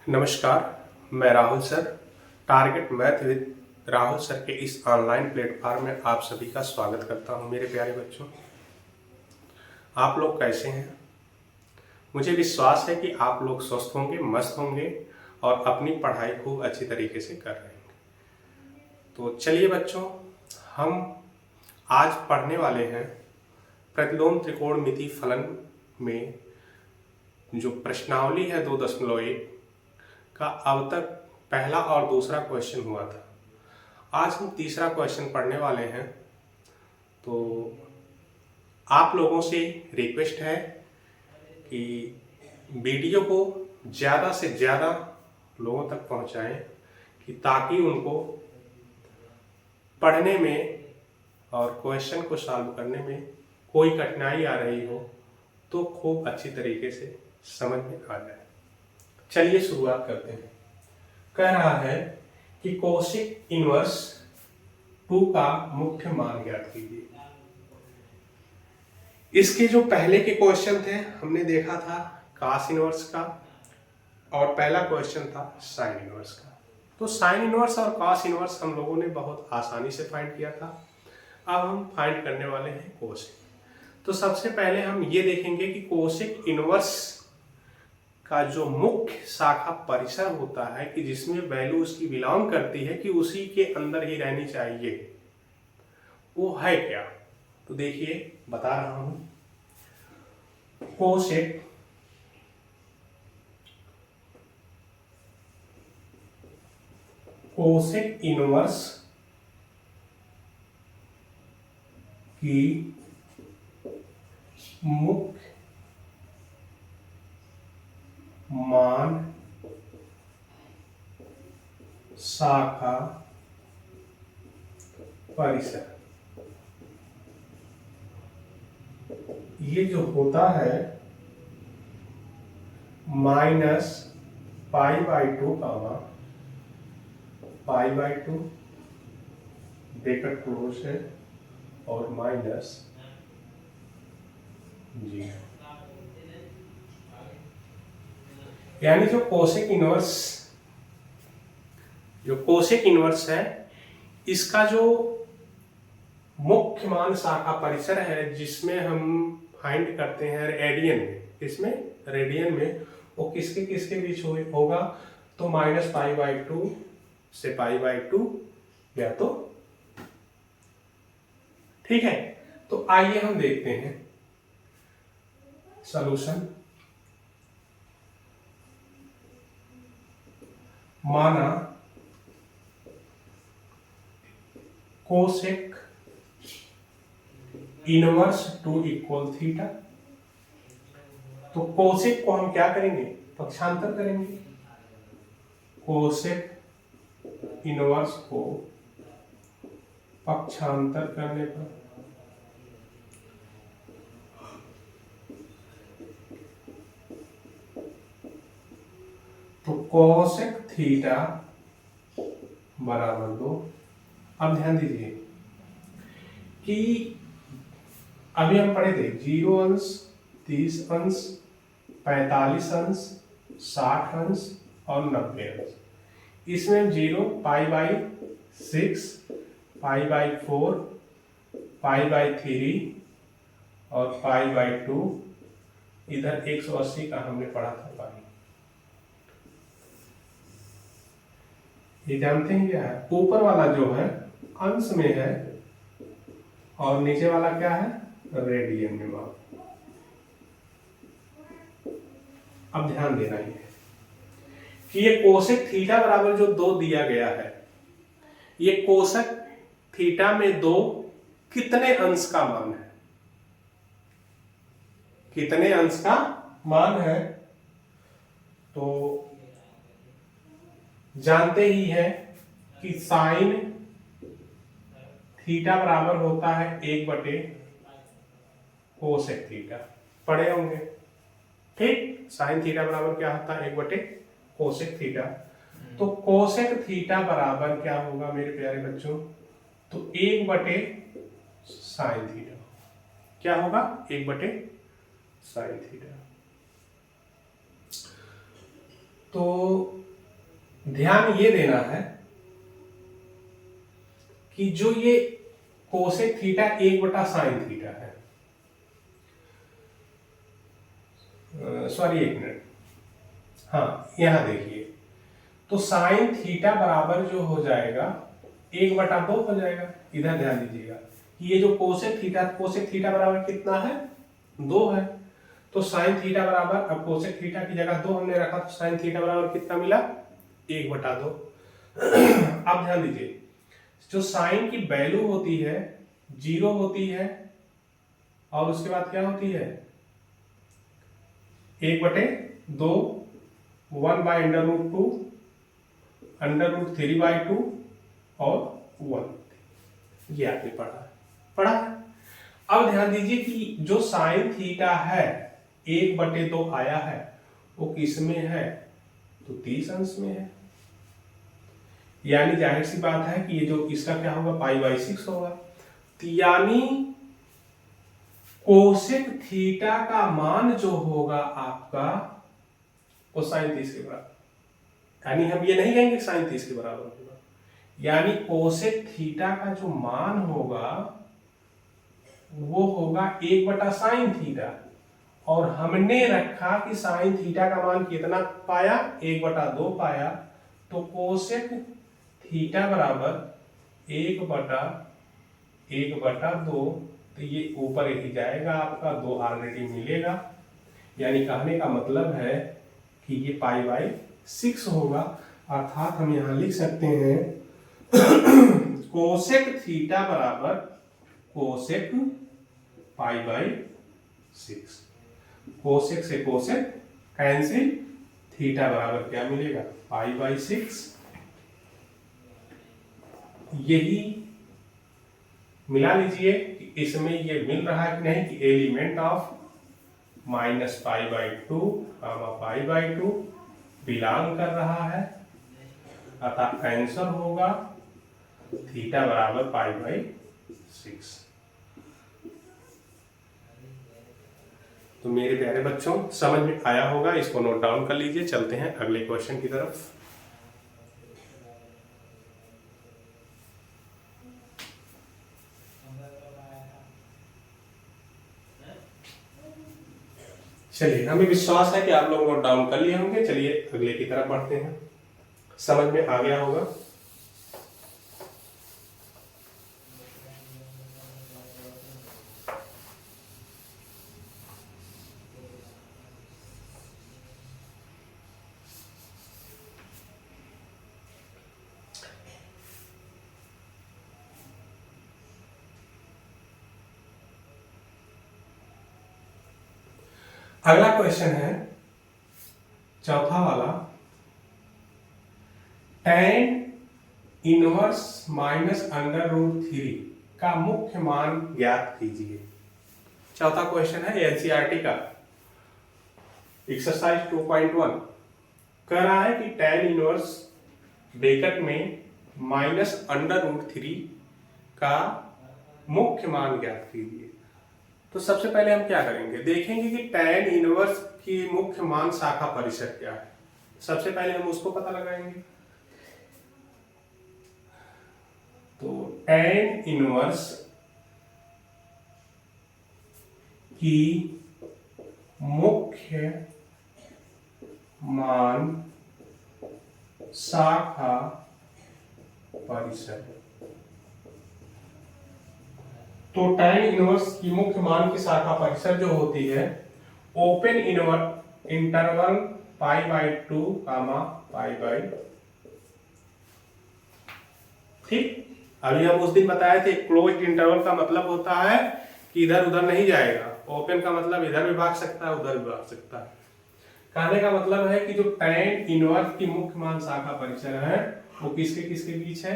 नमस्कार, मैं Rahul sir. Target math with Rahul sir के इस ऑनलाइन प्लेटफॉर्म में आप सभी का स्वागत करता हूं। मेरे प्यारे बच्चों, आप लोग कैसे हैं? मुझे विश्वास है कि आप लोग स्वस्थ होंगे, मस्त होंगे और अपनी पढ़ाई खूब अच्छी तरीके से कर रहे हैं। तो चलिए बच्चों, हम आज पढ़ने वाले हैं प्रतिलोम त्रिकोणमिति फलन में जो प्रश्नावली है 2.1 का अब तक पहला और दूसरा क्वेश्चन हुआ था। आज हम तीसरा क्वेश्चन पढ़ने वाले हैं। तो आप लोगों से रिक्वेस्ट है कि वीडियो को ज़्यादा से ज़्यादा लोगों तक पहुंचाएं कि ताकि उनको पढ़ने में और क्वेश्चन को सॉल्व करने में कोई कठिनाई आ रही हो तो खूब अच्छी तरीके से समझ में आ जाए। चलिए शुरुआत करते हैं। कह रहा है कि कोशिक इनवर्स 2 का मुख्य मान ज्ञात कीजिए। इसके जो पहले के क्वेश्चन थे हमने देखा था कॉस इनवर्स का और पहला क्वेश्चन था साइन इनवर्स का। तो साइन इनवर्स और कॉस इनवर्स हम लोगों ने बहुत आसानी से फाइंड किया था। अब हम फाइंड करने वाले हैं कोशिक। तो सबसे पहले हम ये देखेंगे कि कोशिक इनवर्स का जो मुख्य शाखा परिसर होता है कि जिसमें वैल्यू उसकी बिलोंग करती है कि उसी के अंदर ही रहनी चाहिए, वो है क्या? तो देखिए बता रहा हूं। कोसेक इनवर्स की मुख्य मान शाखा परिसर, ये जो होता है -π/2 π/2 ब्रैकेट क्लोज है और माइनस 0, यानी जो कोसेक इनवर्स है इसका जो मुख्य मान शाखा परिसर है जिसमें हम फाइंड करते हैं रेडियन में, इसमें रेडियन में वो किसके किसके बीच होगा? तो -π/2 से π/2 या तो ठीक है। तो आइए हम देखते हैं सॉल्यूशन। माना कोसेक इनवर्स 2 इक्वल थीटा। तो कोसेक को हम क्या करेंगे? पक्षांतर करेंगे। कोसेक इनवर्स को पक्षांतर करने पर तो कोसेक थीटा बराबर 2। अब ध्यान दीजिए कि अभी हम पढ़े थे 0 अंश, 30 अंश, 45 अंश, 60 अंश और 90 अंश। इसमें 0 π/6, π/4, π/3 और π/2, इधर 180 का हमने पढ़ा था पाई। ये जानते हैं क्या है? ऊपर वाला जो है अंश में है और नीचे वाला क्या है? रेडियन में माप। अब ध्यान देना है कि ये कोसेक थीटा बराबर जो 2 दिया गया है, ये कोसेक थीटा में 2 कितने अंश का मान है? कितने अंश का मान है? तो जानते ही है कि साइन थीटा बराबर होता है 1/कोसेक थीटा। पढ़े होंगे, ठीक? साइन थीटा बराबर क्या होता है? 1/कोसेक थीटा। तो कोसेक थीटा बराबर क्या होगा मेरे प्यारे बच्चों? तो 1/साइन थीटा। क्या होगा? 1/साइन थीटा। तो ध्यान ये देना है कि जो ये कोसेक थीटा 1/sin थीटा है, सॉरी 1 मिनट, हाँ यहां देखिए, तो साइन थीटा बराबर जो हो जाएगा 1/2 हो जाएगा। इधर ध्यान दीजिएगा कि ये जो कोसेक थीटा बराबर कितना है, 2 है। तो साइन थीटा बराबर, अब कोसेक थीटा की जगह 2 हमने रखा, तो साइन थीटा बराबर कितना मिला, 1/2। अब ध्यान दीजिए, जो साइन की वैल्यू होती है 0 होती है, और उसके बाद क्या होती है, 1/2, 1/√2, √3/2 और 1। ये आपने पढ़ा है। अब ध्यान दीजिए कि जो साइन थीटा है 1/2 आया है, वो किस में है, तो 30 अंश में है। यानी जाहिर सी बात है कि ये जो इसका क्या होगा, π/6 होगा। तो यानी कोसेक थीटा का मान जो होगा आपका, वो साइन 30 के बराबर, यानी हम ये नहीं कहेंगे साइन 30 के बराबर होगा, यानी कोसेक थीटा का जो मान होगा वो होगा 1/sin थीटा, और हमने रखा कि साइन थीटा का मान कितना पाया, 1/2 पाया। तो कोसेक थीटा बराबर 1/2, तो ये ऊपर ही जाएगा आपका, 2 ऑलरेडी मिलेगा। यानी कहने का मतलब है कि ये π/6 होगा। अर्थात हम यहां लिख सकते हैं कोसेक थीटा बराबर कोसेक π/6। कोसेक से कोसेक कैंसिल, थीटा बराबर क्या मिलेगा, π/6। यही मिला लीजिए कि इसमें ये मिल रहा है कि नहीं, कि एलिमेंट ऑफ -π/2, π/2 बिलोंग कर रहा है, अतः आंसर होगा थीटा बराबर π/6। तो मेरे प्यारे बच्चों, समझ में आया होगा, इसको नोट डाउन कर लीजिए। चलते हैं अगले क्वेश्चन की तरफ। चलिए, हमें विश्वास है कि आप लोग नोट डाउन कर लिए होंगे। चलिए अगले की तरफ बढ़ते हैं, समझ में आ गया होगा। अगला क्वेश्चन है चौथा वाला, tan इनवर्स -√3 का मुख्य मान ज्ञात कीजिए। चौथा क्वेश्चन है एनसीईआरटी का एक्सरसाइज 2.1। कह रहा है कि tan इनवर्स ब्रैकेट में -√3 का मुख्य मान ज्ञात कीजिए। तो सबसे पहले हम क्या करेंगे, देखेंगे कि tan इनवर्स की मुख्य मान शाखा परिसर क्या है। सबसे पहले हम उसको पता लगाएंगे। तो tan इनवर्स की मुख्य मान शाखा परिसर, तो tan इनवर्स की मुख्य मान की शाखा परिसर जो होती है, ओपन इंटरवल π/2, π/, ठीक। अभी हम उस दिन बताए थे क्लोज्ड इंटरवल का मतलब होता है कि इधर उधर नहीं जाएगा, ओपन का मतलब इधर भी भाग सकता है, उधर भी भाग सकता है। कहने का मतलब है कि जो tan इनवर्स की मुख्य मान शाखा परिसर है वो किसके बीच है,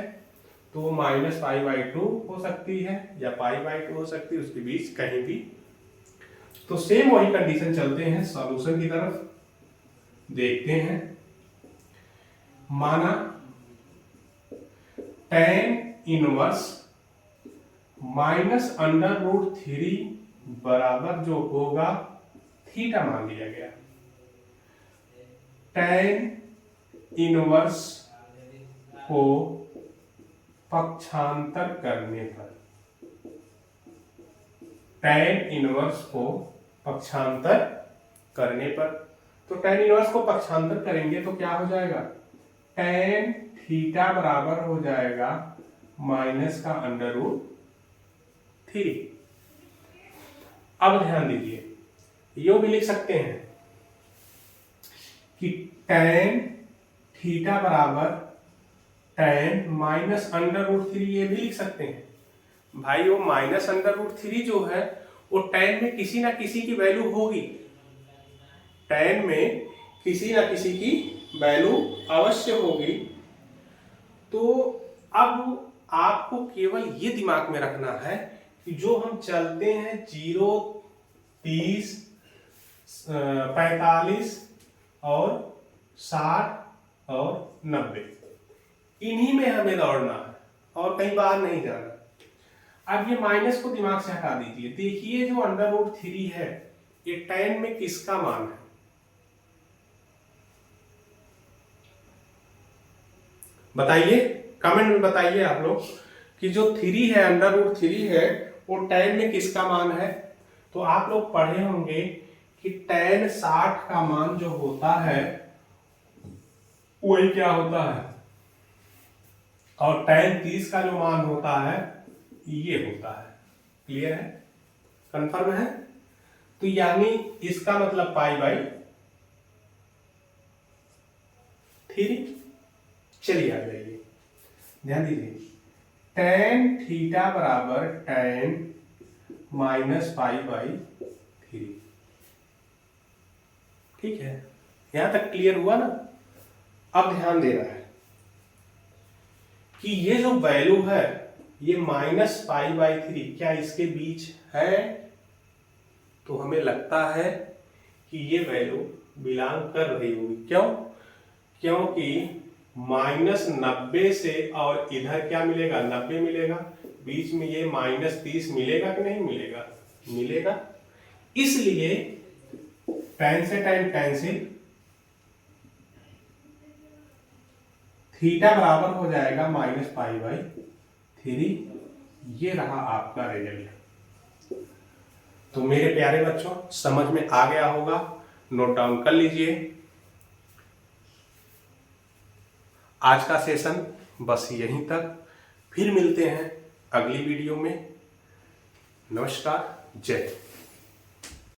तो -π/2 हो सकती है या π/2 हो सकती है, उसके बीच कहीं भी। तो सेम वही कंडीशन, चलते हैं सॉल्यूशन की तरफ, देखते हैं। माना tan इनवर्स -√3 बराबर जो होगा थीटा मान लिया गया। tan इनवर्स को पक्षांतर करने पर, tan इनवर्स को पक्षांतर करने पर, तो tan इनवर्स को पक्षांतर करेंगे तो क्या हो जाएगा, tan थीटा बराबर हो जाएगा माइनस का √3। अब ध्यान दीजिए, यो भी लिख सकते हैं कि tan थीटा बराबर tan माइनस √3, ये भी लिख सकते हैं भाई। वो माइनस √3 जो है वो tan में किसी ना किसी की वैल्यू होगी, tan में किसी ना किसी की वैल्यू अवश्य होगी। तो अब आपको केवल ये दिमाग में रखना है कि जो हम चलते हैं 0, 30, 45 और 60 और 90, इन्हीं में हमें दौड़ना है और कहीं बाहर नहीं जाना। अब ये माइनस को दिमाग से हटा दीजिए। देखिए जो √3 है ये tan में किसका मान है, बताइए, कमेंट में बताइए आप लोग कि जो 3 है, √3 है, वो tan में किसका मान है। तो आप लोग पढ़े होंगे कि tan 60 का मान जो होता है वही क्या होता है, और tan 30 का जो मान होता है ये होता है। क्लियर है, कंफर्म है। तो यानी इसका मतलब π/3। चलिए आ जाइए, ध्यान दीजिए, tan थीटा बराबर tan माइनस π/3। ठीक है, यहां तक क्लियर हुआ ना। अब ध्यान देना है कि ये जो वैल्यू है ये माइनस π/3 क्या इसके बीच है, तो हमें लगता है कि ये वैल्यू बिलोंग कर रही होगी। क्यों, क्योंकि -90 से और इधर क्या मिलेगा, 90 मिलेगा, बीच में ये -30 मिलेगा कि नहीं मिलेगा, मिलेगा। इसलिए tan से tan कैंसिल, थीटा बराबर हो जाएगा -π/3। ये रहा आपका रिजल्ट। तो मेरे प्यारे बच्चों समझ में आ गया होगा, नोट डाउन कर लीजिए। आज का सेशन बस यहीं तक, फिर मिलते हैं अगली वीडियो में। नमस्कार, जय हिंद।